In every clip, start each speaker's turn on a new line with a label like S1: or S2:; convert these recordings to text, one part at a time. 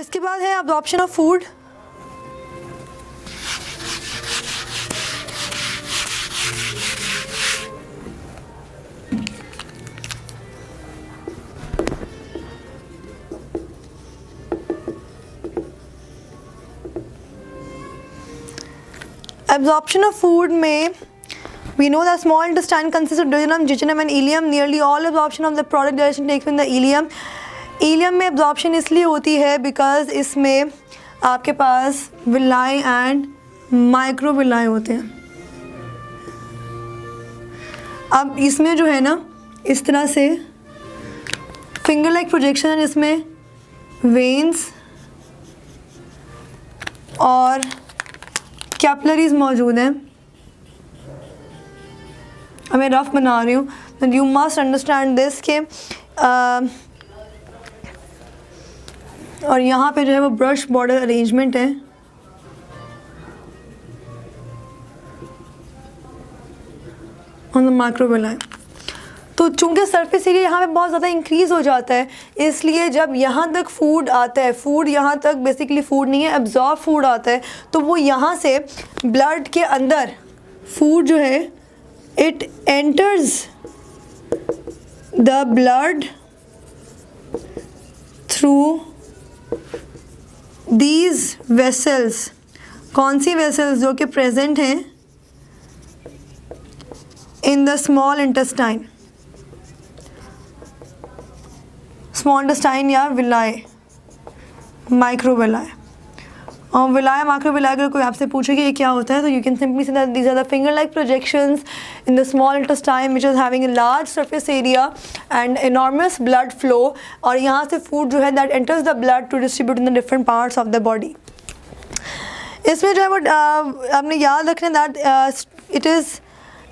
S1: इसके बाद है absorption of food. Absorption of food में we know that small intestine consists of duodenum, jejunum and ileum. Nearly all absorption of the product digestion takes in the ileum. Ileum में absorption इसलिए होती है because इसमें आपके पास villi and microvilli होते हैं। अब इसमें जो है ना इस तरह से फिंगर लाइक प्रोजेक्शन है, इसमें वेन्स और कैपिलरीज मौजूद हैं। अब मैं रफ बना रही हूँ, यू मस्ट अंडरस्टैंड दिस के और यहाँ पे जो है वो ब्रश बॉर्डर अरेंजमेंट है। ऑन द माइक्रोविलाई, तो चूँकि सरफेस एरिया यहाँ पे बहुत ज़्यादा इंक्रीज़ हो जाता है, इसलिए जब यहाँ तक फूड आता है, फूड यहाँ तक बेसिकली फूड नहीं है, एब्जॉर्ब फूड आता है, तो वो यहाँ से ब्लड के अंदर फूड जो है it enters the blood through these vessels. कौन सी वेसल्स? जो कि प्रेजेंट हैं इन the small intestine, small intestine या विलाई, माइक्रोविलाई। और विलाई माइक्रोविलाई अगर कोई आपसे पूछे कि ये क्या होता है, तो you can simply say that these are the finger like projections in the small intestine which is having a large surface area and enormous blood flow. और यहाँ से फूड जो है that enters the blood to distribute in the different parts of the body. इसमें जो है वो आपने याद रखना that it is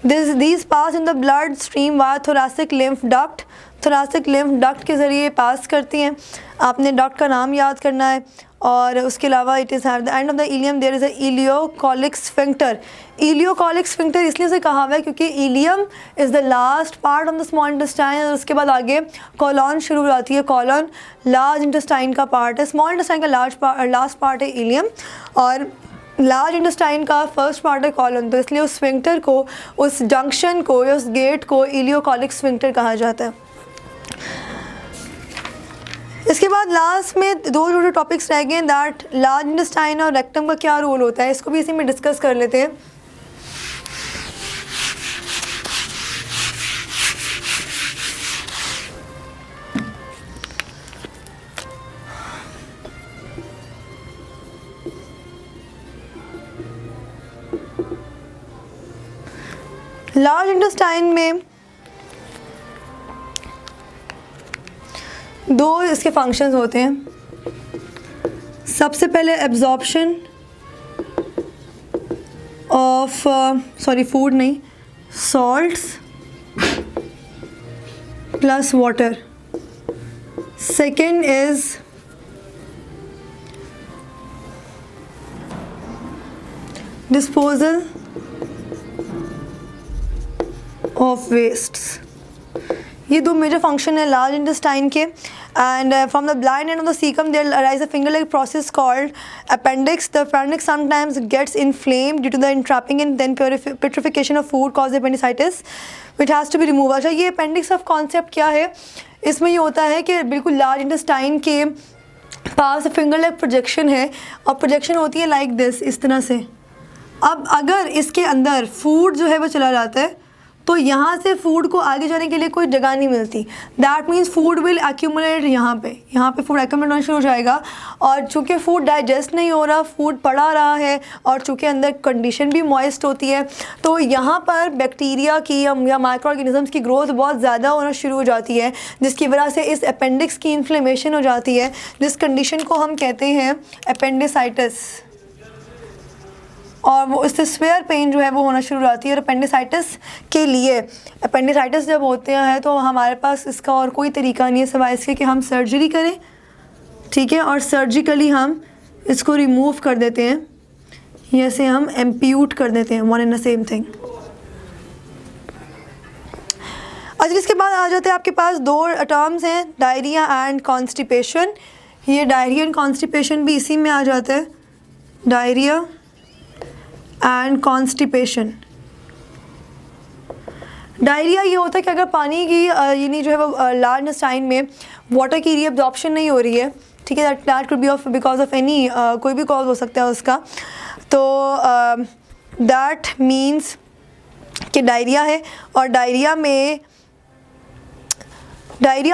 S1: these pass in the blood stream via thoracic lymph duct। thoracic lymph duct के ज़रिए पास करती हैं। आपने डक्ट का नाम याद करना है। और उसके अलावा it is at the end of the ileum there is a ileocolic sphincter. Ileocolic sphincter इसलिए उसे कहा हुआ है क्योंकि ileum is the last part of the small intestine और उसके बाद आगे कॉलन शुरू हो जाती है। कॉलन लार्ज इंटेस्टाइन का पार्ट है, स्मॉल इंटेस्टाइन का लास्ट पार्ट है इलियम और लार्ज इंटेस्टाइन का फर्स्ट पार्ट है कॉलन। तो इसलिए उस स्फिंक्टर को, उस जंक्शन को, उस गेट को इलियोकोलिक स्फिंक्टर कहा जाता है। इसके बाद लास्ट में दो छोटे टॉपिक्स रह गए दैट लार्ज इंटेस्टाइन और रेक्टम का क्या रोल होता है, इसको भी इसी में डिस्कस कर लेते हैं। लार्ज इंटेस्टाइन में दो इसके फंक्शंस होते हैं। सबसे पहले एब्जॉर्प्शन ऑफ फूड नहीं, salts plus water. Second is disposal of wastes. ये दो मेजर फंक्शन है लार्ज इंटेस्टाइन के। And from the blind end of the caecum there arise a finger like process called appendix. The appendix sometimes gets inflamed due to the entrapping and then petrification of food causes appendicitis which has to be removed। अच्छा, ये appendix of concept क्या है? इसमें ये होता है कि बिल्कुल लार्ज इंटेस्टाइन के पास फिंगर लाइक प्रोजेक्शन है और प्रोजेक्शन होती है लाइक दिस, इस तरह से। अब अगर इसके अंदर फूड जो है वो चला जाता है तो यहाँ से फूड को आगे जाने के लिए कोई जगह नहीं मिलती। That means food will accumulate यहाँ पे फूड एक्यूमुलेट होना शुरू हो जाएगा। और चूँकि फूड डाइजेस्ट नहीं हो रहा, फूड पड़ा रहा है और चूँकि अंदर कंडीशन भी मॉइस्ट होती है, तो यहाँ पर बैक्टीरिया की या माइक्रो ऑर्गेनिजम्स की ग्रोथ बहुत ज़्यादा होना शुरू हो जाती है, जिसकी वजह से इस अपेंडिक्स की इन्फ्लेमेशन हो जाती है, जिस कंडीशन को हम कहते हैं अपेंडिसाइटिस। और वो इससे स्वेयर पेन जो है वो होना शुरू हो जाती है। और अपेंडिसाइटिस के लिए, अपेंडिसाइटिस जब होते हैं तो हमारे पास इसका और कोई तरीका नहीं है सिवाय इसके कि हम सर्जरी करें, ठीक है, और सर्जिकली हम इसको रिमूव कर देते हैं, जैसे हम एम्प्यूट कर देते हैं, one and the same thing. अच्छा, इसके बाद आ जाते हैं आपके पास दो टर्म्स हैं, डायरिया एंड कॉन्स्टिपेशन। ये डायरिया एंड कॉन्स्टिपेशन भी इसी में आ जाता है, डायरिया एंड कॉन्स्टिपेशन। डायरिया ये होता है कि अगर पानी की यानी जो है वो लार्ज इंटेस्टाइन में वाटर की रीअब्जॉर्प्शन नहीं हो रही है, ठीक है, that could be of because of any कोई भी कॉज हो सकता है उसका, तो दैट मीन्स कि डायरिया है। और डायरिया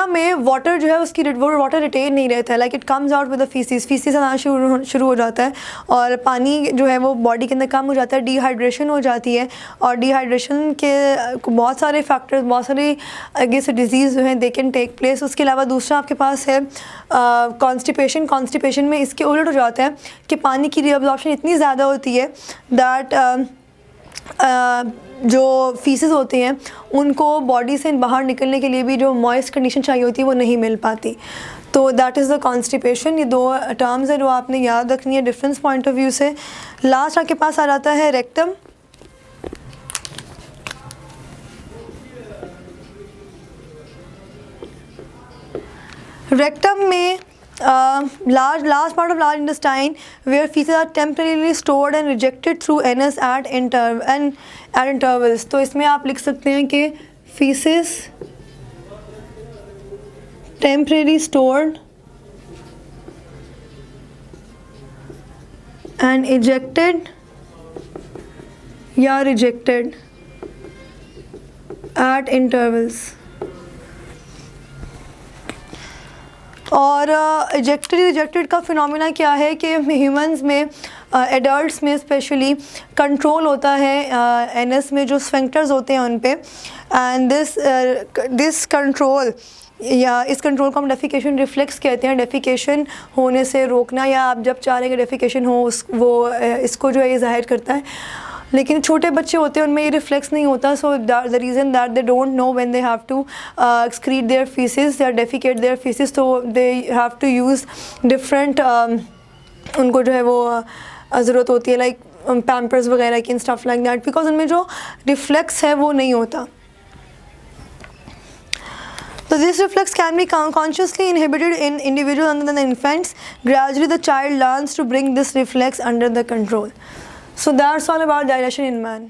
S1: में वाटर जो है उसकी वो वाटर रिटेन नहीं रहता है, like it comes out with the faeces आना शुरू हो जाता है और पानी जो है वो बॉडी के अंदर कम हो जाता है, डिहाइड्रेशन हो जाती है। और डिहाइड्रेशन के बहुत सारे फैक्टर्स, बहुत सारे अगेंस्ट डिजीज़ जो हैं दे कैन टेक प्लेस। उसके अलावा दूसरा आपके पास है कॉन्स्टिपेशन में इसके उलट हो जाता है कि पानी की रीअब्जॉर्प्शन इतनी ज़्यादा होती है दैट जो फीसेस होते हैं उनको बॉडी से बाहर निकलने के लिए भी जो मॉइस्ट कंडीशन चाहिए होती है वो नहीं मिल पाती। तो दैट इज़ द कॉन्स्टिपेशन। ये दो टर्म्स है जो आपने याद रखनी है डिफरेंस पॉइंट ऑफ व्यू से। लास्ट आपके पास आ जाता है रेक्टम। रेक्टम में last part of large intestine where feces are temporarily stored and rejected through anus at intervals। तो इसमें आप लिख सकते हैं कि feces temporarily stored and ejected या rejected at intervals। और रिजेक्टेड का फिनोमिना क्या है कि ह्यूमंस में एडल्ट्स में स्पेशली कंट्रोल होता है एनस में जो स्फिंक्टर्स होते हैं उन पे, एंड दिस कंट्रोल या इस कंट्रोल को हम डेफिकेशन रिफ्लेक्स कहते हैं। डेफिकेशन होने से रोकना या आप जब चाह रहे हैं कि डेफिकेशन हो वो इसको जो है ये ज़ाहिर करता है। लेकिन छोटे बच्चे होते हैं उनमें ये रिफ्लेक्स नहीं होता, so the reason that they don't know when they have to excrete their faeces या डेफिकेट देयर फीसेस, तो they have to use different उनको जो है वो ज़रूरत होती है लाइक पैम्पर्स वगैरह की, स्टफ लाइक दैट, बिकॉज उनमें जो रिफ्लेक्स है वो नहीं होता। So this reflex can be consciously inhibited in individuals other than infants. Gradually the child learns to bring this reflex under the control. So that's all about dilation in man.